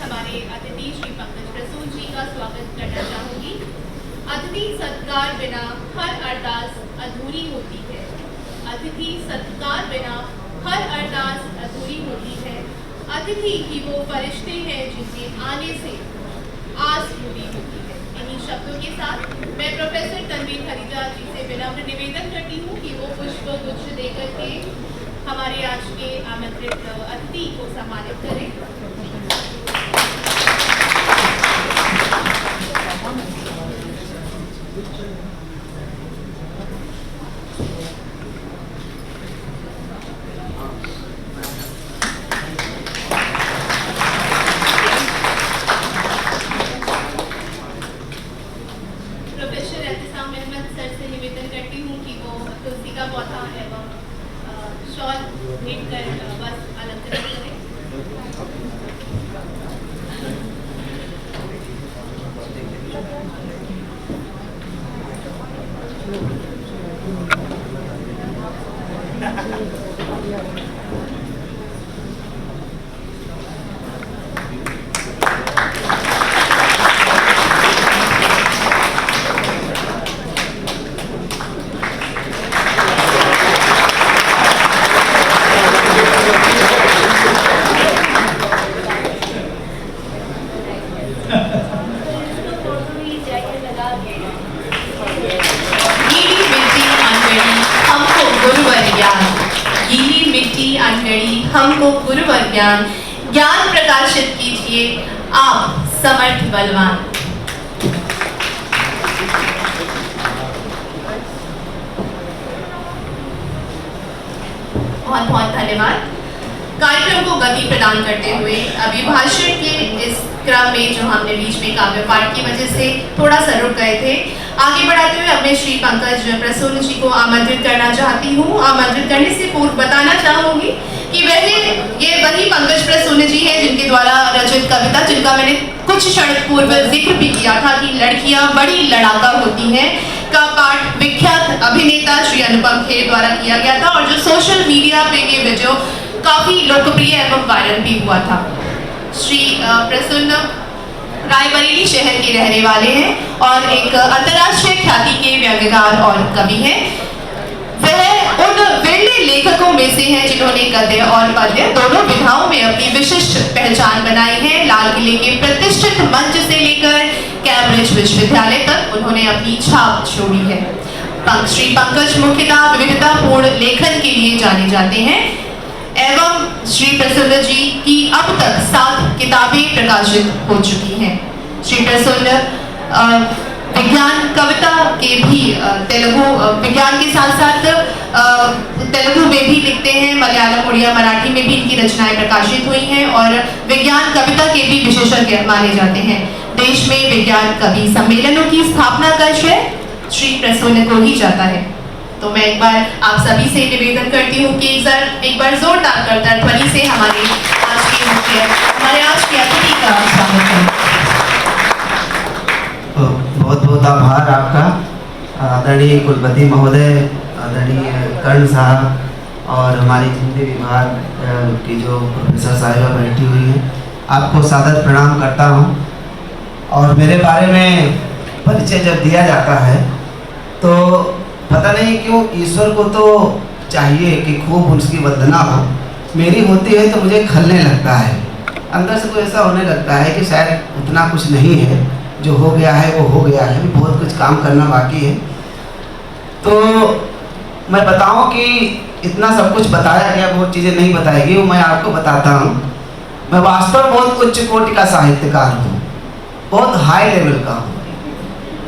हमारे अतिथि श्री पंकज प्रसून जी का स्वागत करना चाहूंगी। अतिथि सत्कार बिना हर अरदास अधूरी होती है। अतिथि सत्कार बिना हर अरदास अधूरी होती है। अतिथि ही वो फरिश्ते हैं जिनके आने से आस पूरी होती है। इन्हीं शब्दों के साथ मैं प्रोफेसर तनवीर खरीजा जी से विनम्र निवेदन करती हूँ कि वो पुष्प गुच्छ देकर के हमारे आज के आमंत्रित अतिथि को सम्मानित करें। हमको गुरुवर ज्ञान प्रकाशित कीजिए आप समर्थ बलवान। बहुत बहुत धन्यवाद। कार्यक्रम को गति प्रदान करते हुए अभिभाषण के इस क्रम में जो हमने बीच में काव्य पाठ की वजह से थोड़ा सा रुक गए थे, आगे बढ़ाते हुए अपने श्री पंकज प्रसून जी को आमंत्रित करना चाहती हूँ। आमंत्रित करने से पूर्व बताना चाहूंगी कि ये वही पंकज प्रसून जी हैं जिनके द्वारा रचित कविता, जिनका मैंने कुछ क्षण पूर्व जिक्र भी किया था कि लड़कियां बड़ी लड़ाका होती हैं, का पाठ विख्यात अभिनेता श्री अनुपम खेर द्वारा किया गया था और जो सोशल मीडिया पे ये वीडियो काफी लोकप्रिय एवं वायरल भी हुआ था। श्री प्रसून रायबरेली शहर के रहने वाले हैं और एक अंतर्राष्ट्रीय ख्याति के व्यंग्यकार और कवि हैं। वह उन विरले लेखकों में से हैं जिन्होंने गद्य और पद्य दोनों विधाओं में अपनी विशिष्ट पहचान बनाई है। लाल किले के प्रतिष्ठित मंच से लेकर कैम्ब्रिज विश्वविद्यालय तक उन्होंने अपनी छाप छोड़ी है। श्री पंकज मुख्यतः विविधतापूर्ण लेखन के लिए जाने जाते हैं एवं श्री प्रसून जी की अब तक 7 किताबें प्रकाशित हो चुकी हैं। श्री प्रसून विज्ञान कविता के भी तेलुगु विज्ञान के साथ साथ तेलुगु में भी लिखते हैं, मलयालम, उड़िया, मराठी में भी इनकी रचनाएं प्रकाशित हुई हैं और विज्ञान कविता के भी विशेषज्ञ माने जाते हैं। देश में विज्ञान कवि सम्मेलनों की स्थापना का श्रेय श्री प्रसून को ही जाता है। तो मैं एक बार आप सभी से निवेदन करती हूँ कि एक बार जोरदार करताल ध्वनि से हमारे आज के अतिथि का स्वागत करें। बहुत बहुत आभार आपका आदरणीय कुलपति महोदय, आदरणीय कर्ण साहब और हमारी हिंदी विभाग की जो प्रोफेसर साहिबा बैठी हुई हैं, आपको सादर प्रणाम करता हूँ। और मेरे बारे में परिचय जब दिया जाता है तो पता नहीं क्यों ईश्वर को तो चाहिए कि खूब उसकी वंदना हो, मेरी होती है तो मुझे खलने लगता है, अंदर से तो ऐसा होने लगता है कि शायद उतना कुछ नहीं है, जो हो गया है वो हो गया है, बहुत कुछ काम करना बाकी है। तो मैं बताऊं कि इतना सब कुछ बताया गया, बहुत चीज़ें नहीं बताई गई, वो मैं आपको बताता हूँ। मैं वास्तव में बहुत उच्च कोटि का साहित्यकार हूँ, बहुत हाई लेवल का हूँ,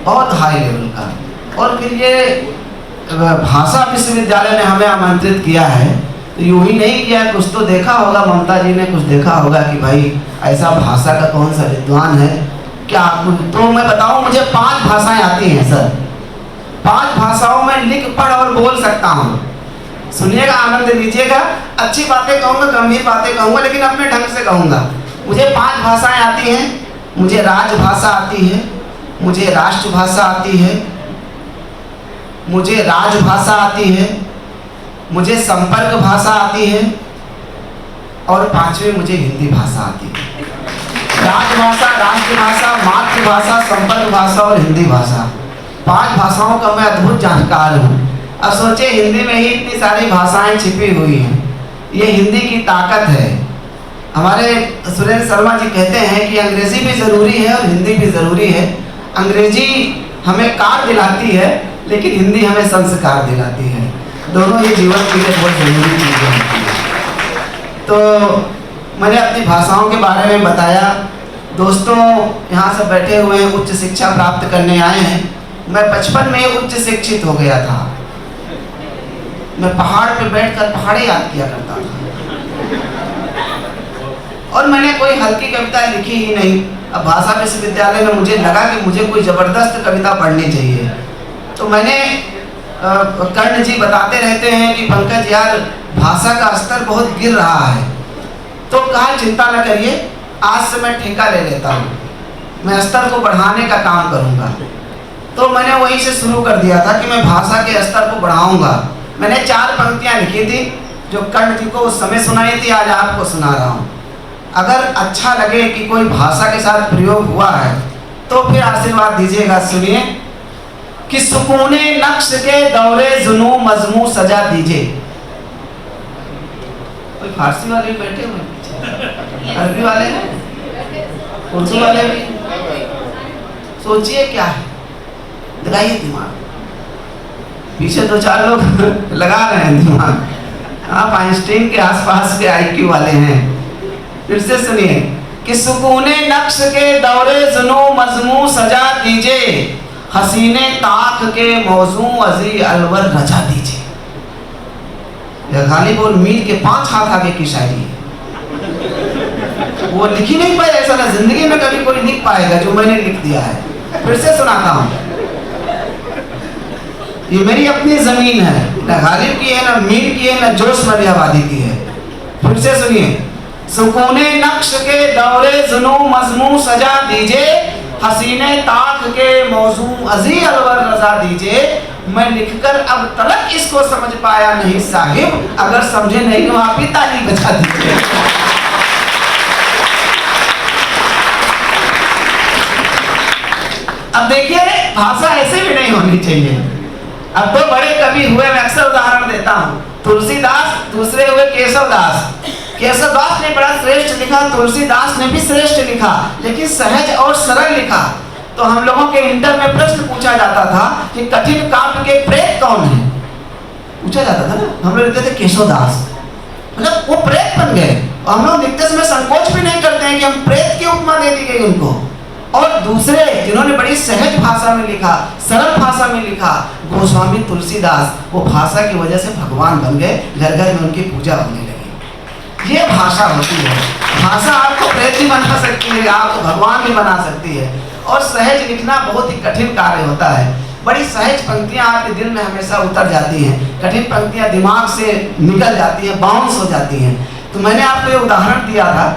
बहुत हाई लेवल का। और फिर ये भाषा विश्वविद्यालय ने हमें आमंत्रित किया है तो यूं ही नहीं किया, कुछ तो देखा होगा, ममता जी ने कुछ देखा होगा कि भाई ऐसा भाषा का कौन सा विद्वान है क्या। तो मैं बताऊं, मुझे 5 भाषाएं आती हैं सर, 5 भाषाओं में लिख पढ़ और बोल सकता हूँ। सुनिएगा, आनंद लीजिएगा, अच्छी बातें कहूँगा, गंभीर बातें कहूँगा, लेकिन अपने ढंग से कहूँगा। मुझे 5 भाषाएं आती हैं। मुझे राजभाषा आती है, मुझे राष्ट्रभाषा आती है, मुझे राजभाषा आती है, मुझे संपर्क भाषा आती है और 5वीं मुझे हिंदी भाषा आती है। राजभाषा, राष्ट्रभाषा, मातृभाषा, संपर्क भाषा और हिंदी भाषा, 5 भाषाओं का मैं अद्भुत जानकार हूँ। अब सोचिए हिंदी में ही इतनी सारी भाषाएं छिपी हुई हैं, ये हिंदी की ताकत है। हमारे सुरेंद्र शर्मा जी कहते हैं कि अंग्रेजी भी ज़रूरी है और हिंदी भी ज़रूरी है। अंग्रेजी हमें कार दिलाती है लेकिन हिंदी हमें संस्कार दिलाती है। दोनों ही जीवन के लिए बहुत ज़रूरी चीज़ें होती हैं। तो मैंने अपनी भाषाओं के बारे में बताया। दोस्तों यहाँ सब बैठे हुए हैं, उच्च शिक्षा प्राप्त करने आए हैं। मैं बचपन में उच्च शिक्षित हो गया था। मैं पहाड़ पे बैठकर पहाड़े याद किया करता था और मैंने कोई हल्की कविता लिखी ही नहीं। अब भाषा विश्वविद्यालय में मुझे लगा कि मुझे कोई ज़बरदस्त कविता पढ़नी चाहिए। तो मैंने कर्ण जी बताते रहते हैं कि पंकज यार भाषा का स्तर बहुत गिर रहा है, तो कहा चिंता न करिए, आज से मैं ठेका ले लेता हूँ, मैं स्तर को बढ़ाने का काम करूँगा। तो मैंने वहीं से शुरू कर दिया था कि मैं भाषा के स्तर को बढ़ाऊँगा। मैंने 4 पंक्तियाँ लिखी थी जो कर्ण जी को उस समय सुनाई थी, आज आपको सुना रहा हूँ। अगर अच्छा लगे कि कोई भाषा के साथ प्रयोग हुआ है तो फिर आशीर्वाद दीजिएगा। सुनिए कि सुकूने नक्श के दौरे जुनू मजमू सजा दीजिए। कोई फारसी वाले बैठे हुए, अरबी वाले हैं, उर्दू वाले भी। सोचिए क्या है, लगाइए दिमाग। पीछे 2-4 लोग लगा रहे हैं दिमाग। आप आइंस्टीन के आसपास के आईक्यू वाले हैं। फिर से सुनिए कि सुकूने नक्श के दौरे जुनू मजमू सजा दीजिए, हसीने ताक के मौजू अजी अलवर रजा दीजिए। यह गालिब और मीर के 5 हाथ आगे की शायरी है। वो लिख ही नहीं पाए, ऐसा ना जिंदगी में कभी कोई लिख पाएगा जो मैंने लिख दिया है। फिर से सुनाता हूँ, ये मेरी अपनी जमीन है, ना गालिब की है, ना मीर की है, ना जोश मरी आबादी की है। फिर से सुनिए, सुकूने नक्श के दौरे जुनू मजमू सजा दीजिए, हसीने ताक के मौजू अजी अलवर रजा दीजिए। मैं लिखकर अब तलक इसको समझ पाया नहीं साहिब, अगर समझे नहीं तो आप ही ताली बजा दीजिए। अब देखिए भाषा ऐसे भी नहीं होनी चाहिए। अब तो बड़े कवि हुए, मैं अक्सर उदाहरण देता हूँ। तुलसीदास, दूसरे हुए केशवदास। केशवदास ने बड़ा श्रेष्ठ लिखा, तुलसीदास ने भी श्रेष्ठ लिखा, लेकिन सहज और सरल लिखा। तो हम लोगों के इंटर में प्रश्न पूछा जाता था कि कठिन काव्य के प्रेत कौन है, पूछा जाता था ना। हम लोग लिखते थे केशवदास, मतलब वो प्रेत बन गए। और हम लोग लिखते समय संकोच भी नहीं करते हैं कि हम प्रेत की उपमा दे दी गई उनको। और दूसरे जिन्होंने बड़ी सहज भाषा में लिखा, सरल भाषा में लिखा, गोस्वामी तुलसीदास, वो भाषा की वजह से भगवान बन गए, घर घर में उनकी पूजा होने लगी। ये भाषा होती है। भाषा आपको प्रेत भी बना सकती है, आपको भगवान भी बना सकती है। और सहज लिखना बहुत ही कठिन कार्य होता है। बड़ी सहज पंक्तियाँ आपके दिल में हमेशा उतर जाती हैं, कठिन पंक्तियाँ दिमाग से निकल जाती हैं, बाउंस हो जाती हैं। तो मैंने आपको ये उदाहरण दिया था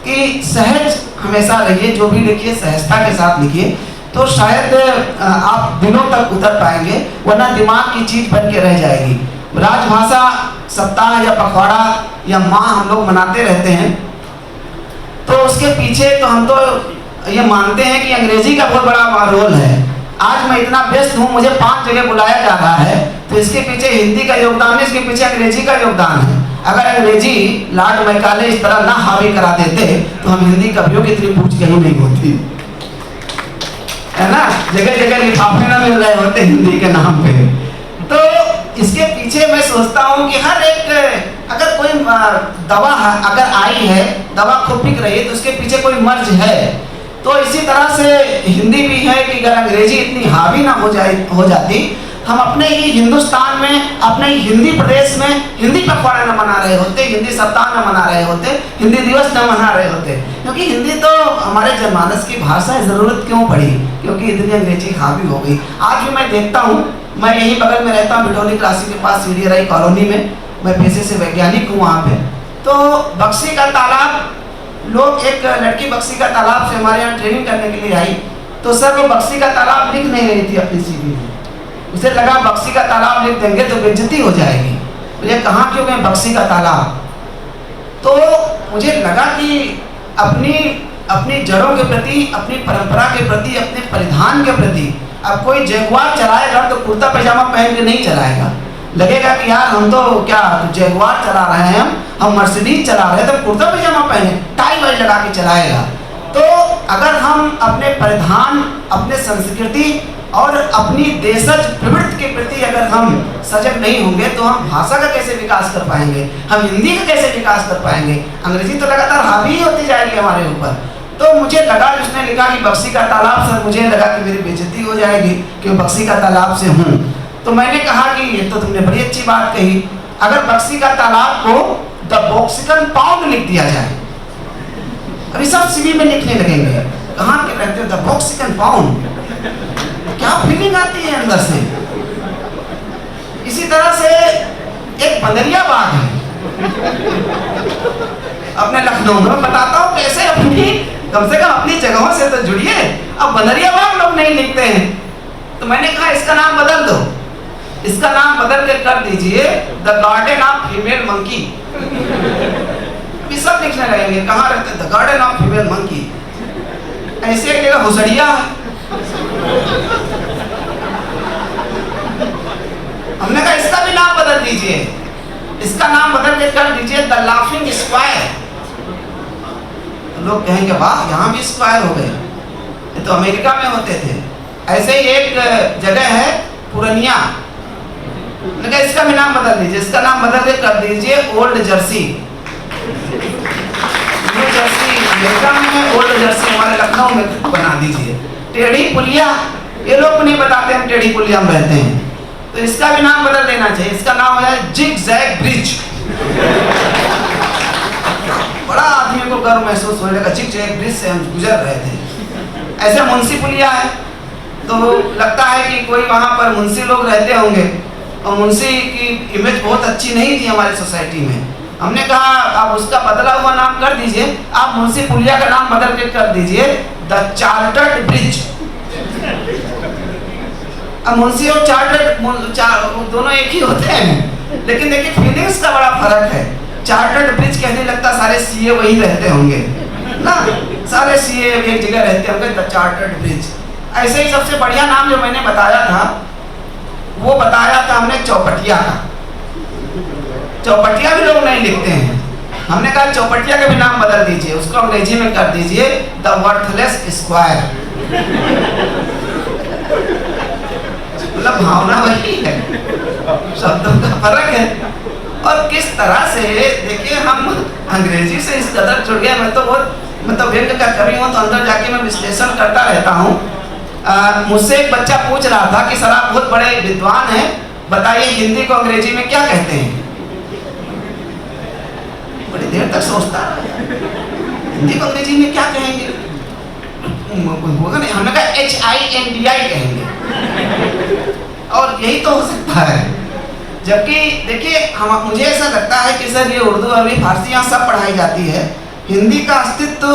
कि सहज हमेशा रहिए, जो भी लिखिए सहजता के साथ लिखिए, तो शायद आप दिनों तक उतर पाएंगे, वरना दिमाग की चीज बन के रह जाएगी। राजभाषा सप्ताह या पखवाड़ा या माह हम लोग मनाते रहते हैं, तो उसके पीछे तो हम तो ये मानते हैं कि अंग्रेजी का बहुत बड़ा रोल है। आज मैं इतना व्यस्त हूँ, मुझे 5 जगह बुलाया जा रहा है, तो इसके पीछे हिंदी का योगदान है, इसके पीछे अंग्रेजी का योगदान है। अगर अंग्रेजी लॉर्ड मैकाले इस तरह ना हावी करा देते तो हम हिंदी कवियों की इतनी पूछ कहीं नहीं होती, है ना। जगह जगह लिफाफे ना मिल रहे होते हिंदी के नाम पे। तो इसके पीछे मैं सोचता हूँ कि हर एक, अगर कोई दवा अगर आई है, दवा खूब बिक रही है, तो उसके पीछे कोई मर्ज है। तो इसी तरह से हिंदी भी है कि अगर अंग्रेजी इतनी हावी ना हो जाती, हम अपने ही हिंदुस्तान में, अपने ही हिंदी प्रदेश में हिंदी पखवाड़ा न मना रहे होते, हिंदी सप्ताह न मना रहे होते, हिंदी दिवस न मना रहे होते। क्योंकि हिंदी तो हमारे जनमानस की भाषा है, ज़रूरत क्यों पड़ी, क्योंकि इतनी अंग्रेजी हावी हो गई। आज भी मैं देखता हूँ, मैं यहीं बगल में रहता हूँ, बिठौली क्रासी के पास सीढ़ी कॉलोनी में, मैं पेशे से वैज्ञानिक हूँ वहाँ पे। तो बक्सी का तालाब, लोग, एक लड़की बक्सी का तालाब से हमारे यहाँ ट्रेनिंग करने के लिए आई, तो सर वो बक्सी का तालाब लिख नहीं रही थी अपनी सीवी में। उसे लगा बक्सी का तालाब लिख देंगे तो बेइज्जती हो जाएगी। मुझे कहाँ क्यों गए बक्सी का तालाब। तो मुझे लगा कि अपनी अपनी जड़ों के प्रति, अपनी परंपरा के प्रति, अपने परिधान के प्रति। अब कोई जगुआर चलाएगा तो कुर्ता पैजामा पहन के नहीं चलाएगा, लगेगा कि यार हम तो क्या जगुआर चला रहे हैं, हम मर्सिडीज चला रहे हैं, तो कुर्ता पैजामा पहने, टाई वाई लगा के चलाएगा। तो अगर हम अपने परिधान, अपने संस्कृति और अपनी देशज प्रवृत्ति के प्रति अगर हम सजग नहीं होंगे तो हम भाषा का कैसे विकास कर पाएंगे, हम हिंदी का कैसे विकास कर पाएंगे। अंग्रेजी तो लगातार हावी ही होती जाएगी हमारे ऊपर। तो मुझे लगा, उसने लिखा कि बक्सी का तालाब, सर मुझे लगा कि मेरी बेइज्जती हो जाएगी कि बक्सी का तालाब से हूँ। तो मैंने कहा कि ये तो तुमने बड़ी अच्छी बात कही, अगर बक्सी का तालाब को द बॉक्सिकन पाउंड लिख दिया जाए, अभी सब सीवी में लिखने लगेंगे, कहाँ के रहते हो द बॉक्सिकन पाउंड, क्या फीलिंग आती है अंदर से। इसी तरह से एक बंदरिया बाग है अपने लखनऊ में, बताता हूँ कैसे अपनी, कम से कम अपनी जगहों से तो जुड़िए। अब बंदरिया बाग लोग नहीं लिखते हैं, तो मैंने कहा इसका नाम बदल दो, इसका नाम बदल के कर दीजिए the garden of female monkey. अभी सब लिखने लगेंगे कहाँ रहते the garden of female monkey. ऐसे एक जगह हुसड़िया है, हमने कहा इसका भी नाम बदल दीजिए, इसका नाम बदल के कर दीजिए द लाफिंग स्क्वायर। लोग कहेंगे वाह यहाँ भी स्क्वायर हो गए, ये तो अमेरिका में होते थे। ऐसे ही एक जगह है पुरनिया, मैंने कहा इसका भी नाम बदल दीजिए, इसका नाम बदल के कर दीजिए old Jersey. New Jersey America में है, ओल्ड जर्सी हमारे लखनऊ में बना दीजिए। टेढ़ी पुलिया, ये लोग नहीं बताते हम टेढ़ी पुलिया में रहते हैं, तो इसका भी नाम बदल देना चाहिए, इसका नाम हो जाए जिग जैग ब्रिज। बड़ा आदमी को गर्व महसूस होने लगा, जिग जैग ब्रिज से हम गुजर रहे थे। ऐसे मुंशी पुलिया है, तो लगता है कि कोई वहाँ पर मुंशी लोग रहते होंगे, और मुंशी की इमेज बहुत अच्छी नहीं थी हमारी सोसाइटी में। हमने कहा आप उसका बदला हुआ नाम कर दीजिए, आप मुंशी पुलिया का नाम बदल के कर दीजिए द चार्टर्ड ब्रिज। अब मुंशी और चार्टर्ड दोनों एक ही होते हैं, लेकिन देखिए फीलिंग्स का बड़ा फर्क है। चार्टर्ड ब्रिज कहने लगता सारे सीए वही रहते होंगे ना, सारे सीए एक जगह रहते होंगे द चार्टर्ड ब्रिज। ऐसे ही सबसे बढ़िया नाम जो मैंने बताया था, वो बताया था हमने चौपटिया का। चौपटिया भी लोग नहीं लिखते हैं, हमने कहा चौपटिया का भी नाम बदल दीजिए, उसको अंग्रेजी में कर दीजिए द वर्थलेस स्क्वायर। मतलब भावना वही है, शब्दों का फर्क है। और किस तरह से देखिए हम अंग्रेजी से इस कदर जुड़ गए। मैं तो बहुत मतलब व्यंग का कवि हूँ, तो अंदर जाके मैं विश्लेषण करता रहता हूँ। मुझसे एक बच्चा पूछ रहा था कि सर आप बहुत बड़े विद्वान हैं, बताइए हिंदी को अंग्रेजी में क्या कहते हैं। बड़ी देर तक सोचता हिंदी को अंग्रेजी में क्या कहेंगे, होगा नहीं। हमने कहा HINDI कहेंगे, और यही तो हो सकता है। जबकि देखिए मुझे ऐसा लगता है कि सर ये उर्दू, अरबी, फारसी यहाँ सब पढ़ाई जाती है, हिंदी का अस्तित्व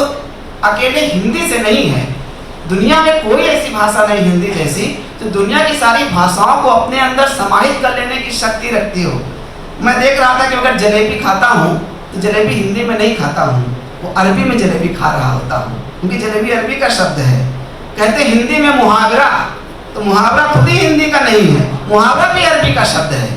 अकेले हिंदी से नहीं है। दुनिया में कोई ऐसी भाषा नहीं हिंदी जैसी जो दुनिया की सारी भाषाओं को अपने अंदर समाहित कर लेने की शक्ति रखती हो। मैं देख रहा था कि अगर जलेबी खाता हूँ तो जलेबी हिंदी में नहीं खाता हूँ, वो अरबी में जलेबी खा रहा होता हूँ, क्योंकि जलेबी अरबी का शब्द है। कहते हिंदी में मुहावरा, तो मुहावरा खुद ही हिंदी का नहीं है, मुहावरा भी अरबी का शब्द है।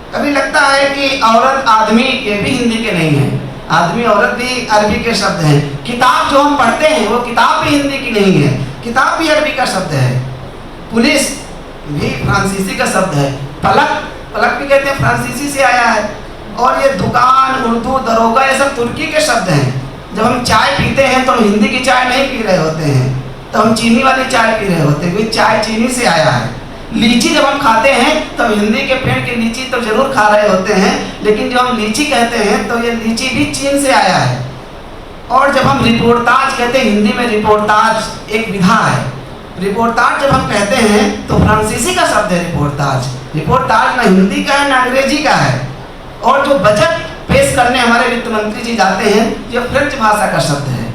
कभी लगता है कि औरत आदमी, ये भी हिंदी के नहीं है, आदमी औरत भी अरबी के शब्द हैं। किताब जो हम पढ़ते हैं वो किताब भी हिंदी की नहीं है, किताब भी अरबी का शब्द है। पुलिस भी फ्रांसीसी का शब्द है। पलक, पलक भी कहते हैं फ्रांसीसी से आया है। और ये दुकान, उर्दू, दरोगा, ये सब तुर्की के शब्द हैं। जब हम चाय पीते हैं तो हम हिंदी की चाय नहीं पी रहे होते हैं, तो हम चीनी वाली चाय पी रहे होते हैं, क्योंकि चाय चीनी से आया है। लीची जब हम खाते हैं तो हम हिंदी के पेड़ की लीची तो जरूर खा रहे होते हैं, लेकिन जो हम लीची कहते हैं तो ये लीची भी चीन से आया है। और जब हम रिपोर्टाज कहते हैं, हिंदी में रिपोर्टाज एक विधा है। रिपोर्टाज जब हम कहते हैं तो फ्रांसीसी का शब्द है रिपोर्टाज। रिपोर्टाज ना हिंदी का है ना अंग्रेजी का है। और जो बजट पेश करने हमारे वित्त मंत्री जी जाते हैं, ये फ्रेंच भाषा का शब्द है।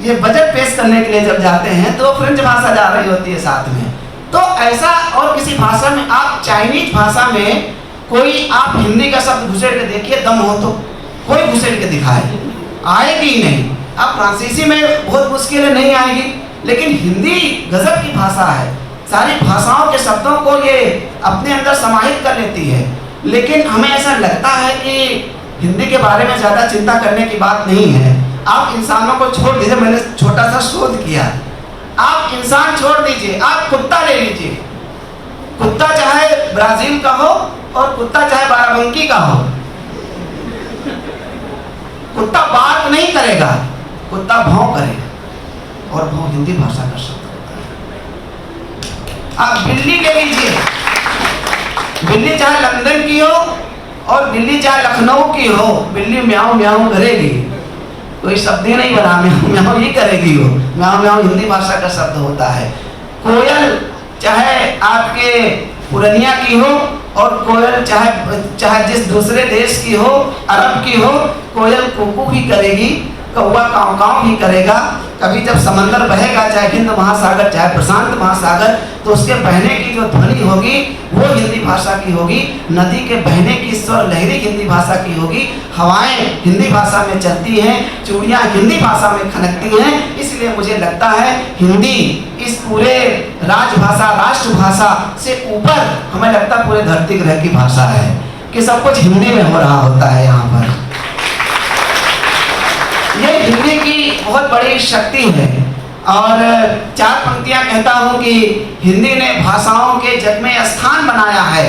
ये बजट पेश करने के लिए जब जाते हैं तो फ्रेंच भाषा जा रही होती है साथ में। तो ऐसा और किसी भाषा में, आप चाइनीज भाषा में कोई आप हिंदी का शब्द घुसेड़ के देखिए, दम हो तो कोई घुसेड़ के दिखाए, आएगी ही नहीं। अब फ्रांसीसी में बहुत मुश्किलें नहीं आएगी, लेकिन हिंदी गजब की भाषा है, सारी भाषाओं के शब्दों को ये अपने अंदर समाहित कर लेती है। लेकिन हमें ऐसा लगता है कि हिंदी के बारे में ज़्यादा चिंता करने की बात नहीं है। आप इंसानों को छोड़ दीजिए, मैंने छोटा सा शोध किया, आप इंसान छोड़ दीजिए, आप कुत्ता ले लीजिए, कुत्ता चाहे ब्राजील का हो और कुत्ता चाहे बाराबंकी का हो, कुत्ता बात नहीं करेगा, कुत्ता भौं करेगा, और भौं हिंदी भाषा का शब्द होता है। आप बिल्ली ले लीजिए, बिल्ली चाहे लंदन की हो और बिल्ली चाहे लखनऊ की हो, बिल्ली म्याऊं म्याऊं करेगी, कोई शब्द ही नहीं बना, म्याऊं म्याऊं ही करेगी वो, म्याऊं म्याऊं हिंदी भाषा का शब्द होता है। कोयल चाहे आपके पुरनिया की हो और कोयल चाहे जिस दूसरे देश की हो, अरब की हो, कोयल कुकू भी करेगी, कौवा काँव काँव भी करेगा। कभी जब समंदर बहेगा, चाहे हिंद महासागर चाहे प्रशांत महासागर, तो उसके बहने की जो ध्वनि होगी वो हिंदी भाषा की होगी। नदी के बहने की स्वर लहरी हिंदी भाषा की होगी। हवाएं हिंदी भाषा में चलती हैं, चूड़ियाँ हिंदी भाषा में खनकती हैं। इसलिए मुझे लगता है हिंदी इस पूरे राजभाषा राष्ट्रभाषा से ऊपर हमें लगता है पूरे धरती ग्रह की भाषा है कि सब कुछ हिंदी में हो रहा होता है। यहाँ पर ये हिंदी की बहुत बड़ी शक्ति है। और चार पंक्तियां कहता हूं कि हिंदी ने भाषाओं के जग में स्थान बनाया है।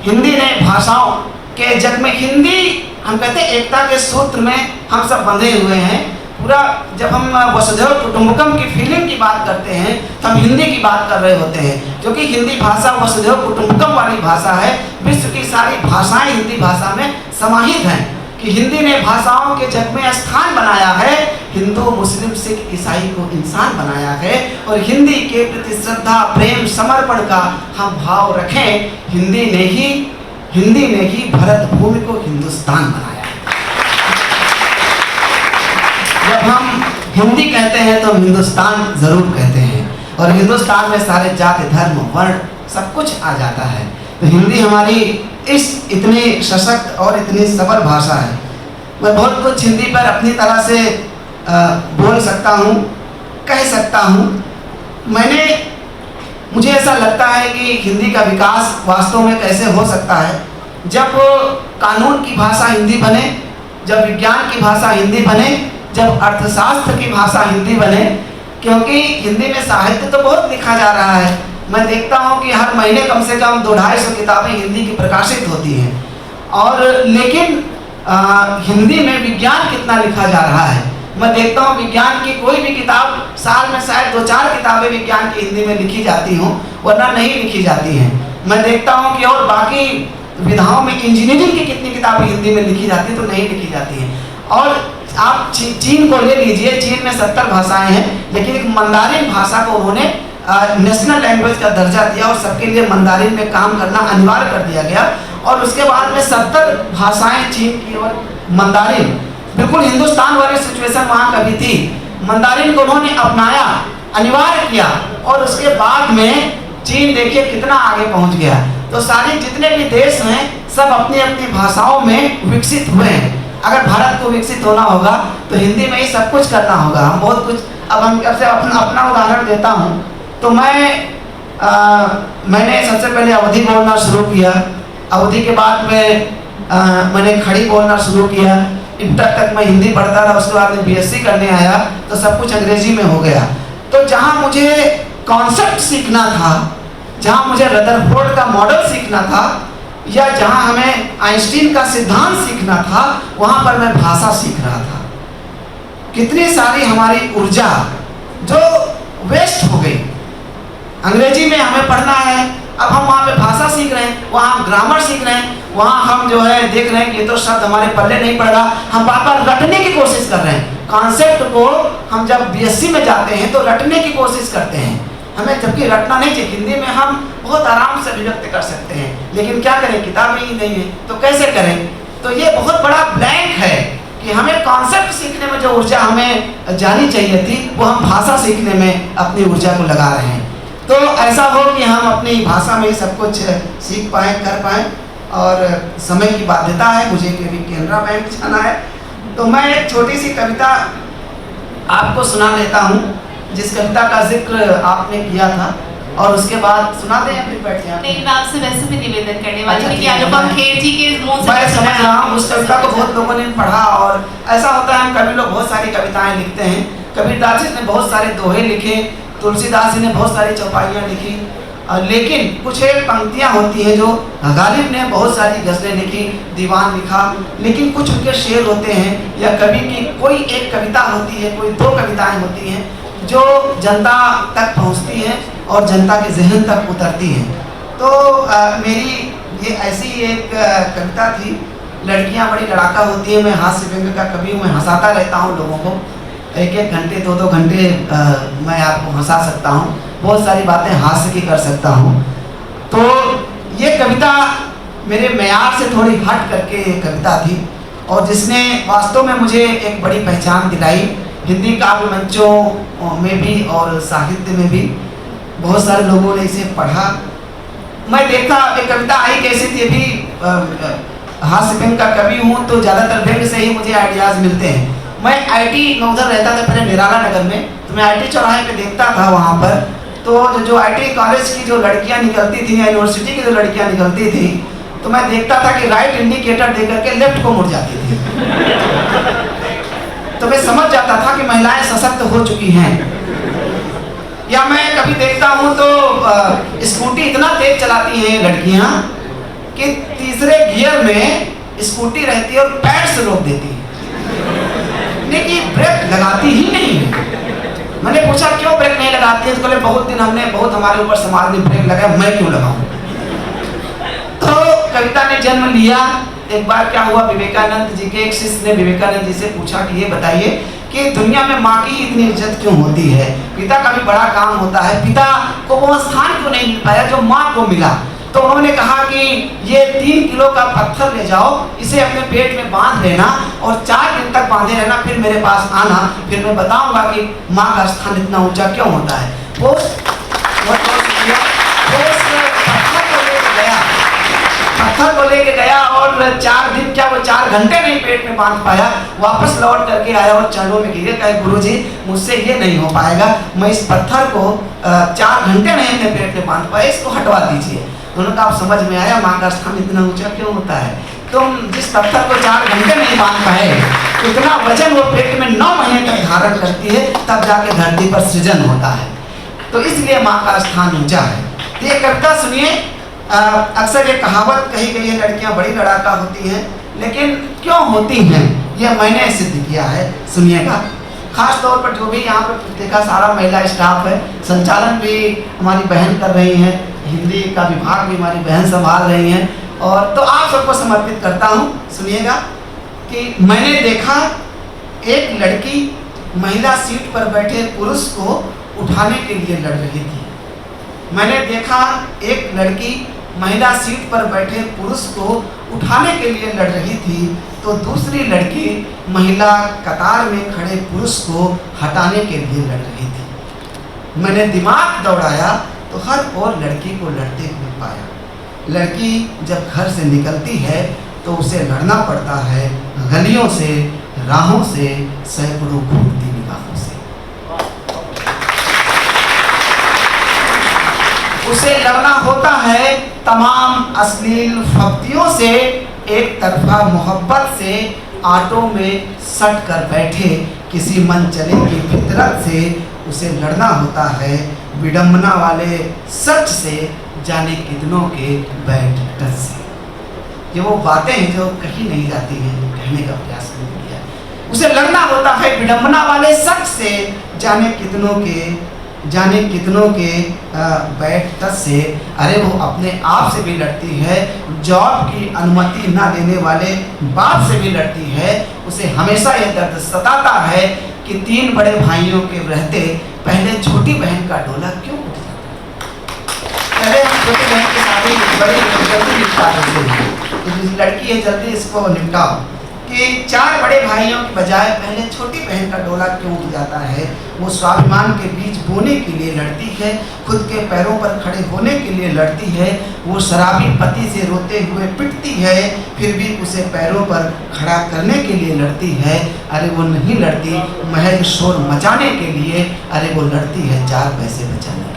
हिंदी ने भाषाओं के जग में, हिंदी हम कहते हैं एकता के सूत्र में हम सब बंधे हुए हैं। पूरा जब हम वसुधैव कुटुंबकम की फीलिंग की बात करते हैं तो हम हिंदी की बात कर रहे होते हैं, क्योंकि हिंदी भाषा वसुधैव कुटुंबकम वाली भाषा है। विश्व की सारी भाषाएं हिंदी भाषा में समाहित हैं कि हिंदी ने भाषाओं के जग में स्थान बनाया है। हिंदू मुस्लिम सिख ईसाई को इंसान बनाया है। और हिंदी के प्रति श्रद्धा प्रेम समर्पण का हम भाव रखें। हिंदी ने ही भारत भूमि को हिंदुस्तान बनाया। जब हम हिंदी कहते हैं तो हिंदुस्तान जरूर कहते हैं, और हिंदुस्तान में सारे जाति धर्म वर्ण सब कुछ आ जाता है। तो हिंदी हमारी इस इतनी सशक्त और इतनी सबल भाषा है। मैं बहुत कुछ हिंदी पर अपनी तरह से बोल सकता हूँ, कह सकता हूँ। मुझे ऐसा लगता है कि हिंदी का विकास वास्तव में कैसे हो सकता है जब कानून की भाषा हिंदी बने, जब विज्ञान की भाषा हिंदी बने, जब अर्थशास्त्र की भाषा हिंदी बने। क्योंकि हिंदी में साहित्य तो बहुत लिखा जा रहा है। मैं देखता हूँ कि हर महीने कम से कम 200-250 किताबें हिंदी की प्रकाशित होती हैं, और लेकिन हिंदी में विज्ञान कितना लिखा जा रहा है। मैं देखता हूँ विज्ञान की कोई भी किताब, साल में शायद 2-4 किताबें विज्ञान की हिंदी में लिखी जाती हों, वरना नहीं लिखी जाती हैं। मैं देखता हूँ कि और बाकी विधाओं में इंजीनियरिंग की कितनी किताबें हिंदी में लिखी जाती हैं, तो नहीं लिखी जाती हैं। और आप चीन को ले लीजिए, चीन में 70 भाषाएं हैं, लेकिन एक मंदारिन भाषा को उन्होंने नेशनल लैंग्वेज का दर्जा दिया और सबके लिए मंदारिन में काम करना अनिवार्य कर दिया गया। और उसके बाद में 70 भाषाएं चीन की, और मंदारिन बिल्कुल हिंदुस्तान वाली सिचुएशन वहाँ कभी थी। मंदारिन को उन्होंने अपनाया, अनिवार्य किया, और उसके बाद में चीन देखिए कितना आगे पहुँच गया। तो सारे जितने भी देश हैं सब अपनी अपनी भाषाओं में विकसित हुए हैं। अगर भारत को विकसित होना होगा तो हिंदी में ही सब कुछ करना होगा। हम बहुत कुछ, अब हम कैसे अपना उदाहरण देता हूँ, तो मैंने सबसे पहले अवधी बोलना शुरू किया। अवधी के बाद में मैंने खड़ी बोलना शुरू किया। इंटर तक मैं हिंदी पढ़ता रहा, उसके बाद में बीएससी करने आया तो सब कुछ अंग्रेजी में हो गया। तो जहाँ मुझे कॉन्सेप्ट सीखना था, जहाँ मुझे रदरफोर्ड का मॉडल सीखना था, या जहाँ हमें आइंस्टीन का सिद्धांत सीखना था, वहाँ पर मैं भाषा सीख रहा था। कितनी सारी हमारी ऊर्जा जो वेस्ट हो गई। अंग्रेजी में हमें पढ़ना है, अब हम वहाँ पे भाषा सीख रहे हैं, वहाँ हम ग्रामर सीख रहे हैं, वहाँ हम जो है देख रहे हैं कि ये तो शब्द हमारे पल्ले नहीं पड़ रहा, हम बार-बार रटने की कोशिश कर रहे हैं। कॉन्सेप्ट को हम जब बीएससी में जाते हैं तो रटने की कोशिश करते हैं, हमें जबकि रटना नहीं चाहिए। हिंदी में हम बहुत आराम से अभिव्यक्त कर सकते हैं, लेकिन क्या करें, किताबें ही नहीं है तो कैसे करें। तो ये बहुत बड़ा ब्लैंक है कि हमें कॉन्सेप्ट सीखने में जो ऊर्जा हमें जानी चाहिए थी, वो हम भाषा सीखने में अपनी ऊर्जा को लगा रहे हैं। तो ऐसा हो कि हम अपनी भाषा में सब कुछ सीख पाएँ, कर पाएँ। और समय की बाध्यता है, मुझे कभी कैनरा बैंक जाना है, तो मैं एक छोटी सी कविता आपको सुना लेता हूँ जिस कविता का जिक्र आपने किया था, और उसके बाद सुना दें या फिर बैठ जाएं? नहीं, मैं आपसे वैसे भी निवेदन करने वाली अच्छा, थी कि ठीक है, अनुपम खेर जी के मुंह से मैं समझ रहा हूँ उस कविता को बहुत लोगों ने पढ़ा, और ऐसा होता है हम कवि लोग बहुत सारी कविताएं लिखते हैं। कबीरदास जी ने बहुत सारे दोहे लिखे, तुलसीदास जी ने बहुत सारी चौपाइयाँ लिखी, लेकिन कुछ एक पंक्तियाँ होती हैं जो गालिब ने बहुत सारी गज़लें लिखी, दीवान लिखा, लेकिन कुछ उनके शेर होते हैं या कवि की कोई एक कविता होती है, कोई दो कविताएं होती हैं जो जनता तक पहुंचती हैं और जनता के जहन तक उतरती हैं। तो मेरी ये ऐसी एक कविता थी, लड़कियां बड़ी लड़ाका होती हैं। मैं हास्य व्यंग का कवि हूँ, मैं हंसाता रहता हूँ लोगों को, एक एक घंटे दो दो घंटे मैं आपको हंसा सकता हूँ, बहुत सारी बातें हास्य की कर सकता हूँ। तो ये कविता मेरे मेयार से थोड़ी हट करके कविता थी, और जिसने वास्तव में मुझे एक बड़ी पहचान दिलाई हिंदी काव्य मंचों में भी और साहित्य में भी। बहुत सारे लोगों ने इसे पढ़ा। मैं देखता एक कविता आई कैसी थी, अभी हास्य व्यंग का कवि हूँ तो ज़्यादातर व्यंग से ही मुझे आइडियाज़ मिलते हैं। मैं IT में उधर रहता था पहले निराला नगर में, तो मैं IT चौराहे पे देखता था वहाँ पर, तो जो IT कॉलेज की जो लड़कियाँ निकलती थी या यूनिवर्सिटी की जो लड़कियाँ निकलती थी, तो मैं देखता था कि राइट इंडिकेटर दे करके लेफ्ट को मुड़ जाती थी। तो मैं समझ जाता था कि महिलाएं सशक्त हो चुकी हैं। या मैं कभी देखता हूँ तो स्कूटी इतना तेज चलाती हैं लड़कियाँ कि तीसरे गियर में स्कूटी रहती है और पैर से रोक देती है, लेकिन ब्रेक लगाती ही नहीं है। मैंने पूछा क्यों ब्रेक नहीं लगाती है, तो बोले बहुत दिन हमने बहुत हमारे ऊपर समाज ने ब्रेक लगाया, मैं क्यों लगाऊं। तो कविता ने जन्म लिया। एक बार क्या हुआ, विवेकानंद जी के एक शिष्य ने विवेकानंद जी से पूछा कि ये बताइए कि दुनिया में माँ की इतनी इज्जत क्यों होती है, पिता का भी बड़ा काम होता है, पिता को वो स्थान क्यों नहीं मिल पाया जो माँ को मिला। तो उन्होंने कहा कि ये 3 किलो का पत्थर ले जाओ, इसे अपने पेट में बांध लेना और 4 दिन तक बांधे रहना, फिर मेरे पास आना, फिर मैं बताऊंगा कि माँ का स्थान इतना ऊंचा क्यों होता है। वो पत्थर को लेके गया और 4 दिन क्या वो 4 घंटे नहीं पेट में बांध पाया, वापस लौट करके आया और चरणों में गिरे, कहे गुरुजी मुझसे ये नहीं हो पाएगा, मैं इस पत्थर को 4 घंटे नहीं अपने पेट में बांध पाया, इसको हटवा दीजिए। उन्होंने कहा आप समझ में आया माँ का स्थान इतना ऊंचा क्यों होता है। तुम जिस पत्थर को 4 घंटे नहीं बांध पाए, उतना वजन वो पेट में 9 महीने तक धारण करती है, तब जाके धरती पर सृजन होता है। तो इसलिए माँ का स्थान ऊंचा है। ये कविता सुनिए। अक्सर ये कहावत कही गई है, लड़कियां बड़ी लड़ाका होती हैं, लेकिन क्यों होती हैं ये मैंने सिद्ध किया है, सुनिएगा। खास तौर पर जो भी यहाँ पर देखा सारा महिला स्टाफ है, संचालन भी हमारी बहन कर रही हैं, हिंदी का विभाग भी हमारी बहन संभाल रही हैं, और तो आप सबको समर्पित करता हूँ। सुनिएगा कि मैंने देखा एक लड़की महिला सीट पर बैठे पुरुष को उठाने के लिए लड़ रही थी। मैंने देखा एक लड़की महिला सीट पर बैठे पुरुष को उठाने के लिए लड़ रही थी, तो दूसरी लड़की महिला कतार में खड़े पुरुष को हटाने के लिए लड़ रही थी। मैंने दिमाग दौड़ाया तो हर और लड़की को लड़ते हुए पाया। लड़की जब घर से निकलती है तो उसे लड़ना पड़ता है गलियों से, राहों से, सैकड़ों घूमती निगाहों से। उसे लड़ना होता है तमाम अश्लील फब्तियों से, एक तरफा मोहब्बत से, आटों में सट कर बैठे किसी मन चले की फितरत से। उसे लड़ना होता है विडंबना वाले सच से, जाने कितनों के बैठ टच से। ये वो बातें हैं जो कहीं नहीं जाती हैं, कहने का प्रयास नहीं किया। उसे लड़ना होता है विडंबना वाले सच से, जाने कितनों के बैठ टच से। अरे वो अपने आप से भी लड़ती है, जॉब की अनुमति ना देने वाले बाप से भी लड़ती है। उसे हमेशा यह दर्द सताता है कि 3 बड़े भाइयों के रहते पहले छोटी बहन का डोला क्यों उठ जाता है। पहले हम छोटी बहन के शादी बड़ी जल्दी निपटा देते हैं, लड़की है जल्दी इसको निपटाओ। कि 4 बड़े भाइयों की बजाय पहले छोटी बहन का डोला क्यों उठ जाता है। वो स्वाभिमान के बीज बोने के लिए लड़ती है, खुद के पैरों पर खड़े होने के लिए लड़ती है। वो शराबी पति से रोते हुए पिटती है, फिर भी उसे पैरों पर खड़ा करने के लिए लड़ती है। अरे वो नहीं लड़ती महज शोर मचाने के लिए, अरे वो लड़ती है 4 पैसे बचाने के लिए।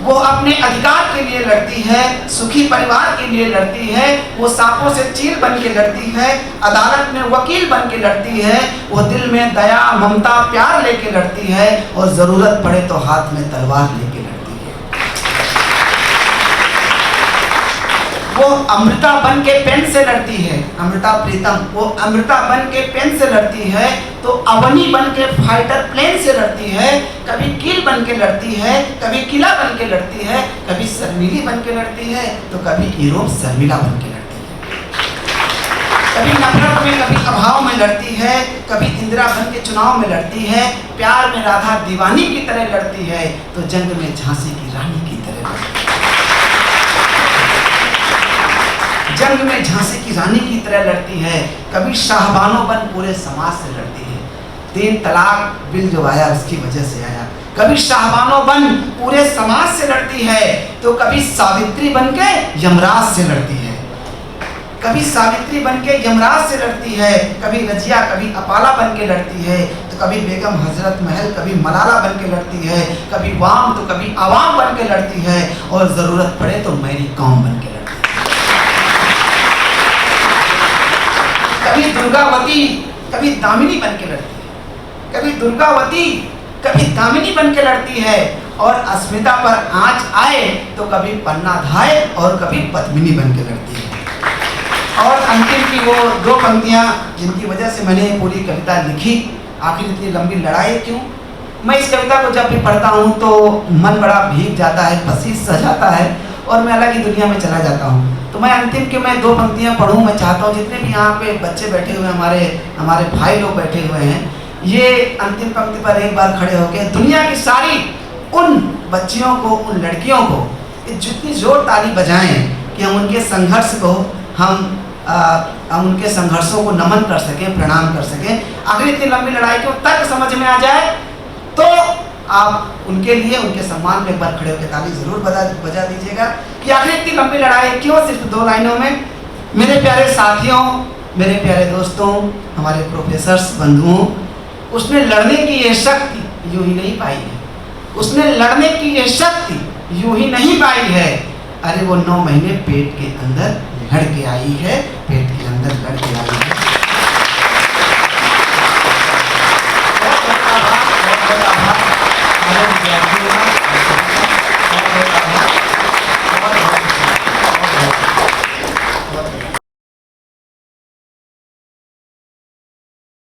वो अपने अधिकार के लिए लड़ती है, सुखी परिवार के लिए लड़ती है। वो सांपों से चील बन के लड़ती है, अदालत में वकील बन के लड़ती है। वो दिल में दया, ममता, प्यार लेके लड़ती है और जरूरत पड़े तो हाथ में तलवार लेके लड़ती है। वो अमृता बन के पेन से लड़ती है, अमृता प्रीतम, वो अमृता बन के पेन से लड़ती है तो अवनी बन के फाइटर प्लेन से लड़ती है। कभी कील बन के लड़ती है, कभी किला बन के लड़ती है, कभी शर्मिली बन के लड़ती है तो कभी यूरोप शर्मिला बन के लड़ती है। कभी नफरत में, कभी अभाव में लड़ती है, कभी इंदिरा बन के चुनाव में लड़ती है। प्यार में राधा दीवानी की तरह लड़ती है तो जंग में झांसी की रानी की तरह लड़ती है। जंग में झांसी की रानी की तरह लड़ती है। कभी शाहबानो बन पूरे समाज से लड़ती है। 3 तलाक बिल जो आया उसकी वजह से आया। कभी शाहबानो बन पूरे समाज से लड़ती है तो कभी सावित्री बन के यमराज से लड़ती है। कभी सावित्री बन के यमराज से लड़ती है, कभी रजिया, कभी अपाला बन के लड़ती है तो कभी बेगम हजरत महल, कभी मलाला बन के लड़ती है, कभी वाम तो कभी आवाम बन के लड़ती है और जरूरत पड़े तो मेरी कौम बन के लड़ती है। कभी दुर्गावती, कभी दामिनी बन के लड़ती है। कभी दुर्गावती, कभी दामिनी बन के लड़ती है और अस्मिता पर आंच आए तो कभी पन्ना धाए और कभी पद्मिनी बन के लड़ती है। और अंतिम की वो 2 पंक्तियां जिनकी वजह से मैंने पूरी कविता लिखी। आखिर इतनी लंबी लड़ाई क्यों? मैं इस कविता को जब भी पढ़ता हूँ तो मन बड़ा भीग जाता है, पसीज सा जाता है और मैं अलग ही दुनिया में चला जाता हूँ। तो मैं अंतिम के मैं 2 पंक्तियां पढ़ूँ। मैं चाहता हूँ जितने भी यहाँ पे बच्चे बैठे हुए हमारे भाई लोग बैठे हुए हैं, ये अंतिम पंक्ति पर एक बार खड़े होकर दुनिया की सारी उन बच्चियों को, उन लड़कियों को जितनी जोर ताली बजाएं कि हम उनके संघर्ष को हम उनके संघर्षों को नमन कर सकें, प्रणाम कर सकें। आखिर इतनी लंबी लड़ाई को तक समझ में आ जाए तो आप उनके लिए, उनके सम्मान में एक बार खड़े होकर ताली जरूर बजा दीजिएगा कि आखिर इतनी लंबी लड़ाई क्यों सिर्फ 2 लाइनों में। मेरे प्यारे साथियों, मेरे प्यारे दोस्तों, हमारे प्रोफेसर्स, बंधुओं, उसने लड़ने की ये शक्ति यूं ही नहीं पाई है। उसने लड़ने की ये शक्ति यूं ही नहीं पाई है। अरे वो 9 महीने पेट के अंदर लड़ के आई है, पेट के अंदर लड़ के आई है। बहुत बहुत आभार,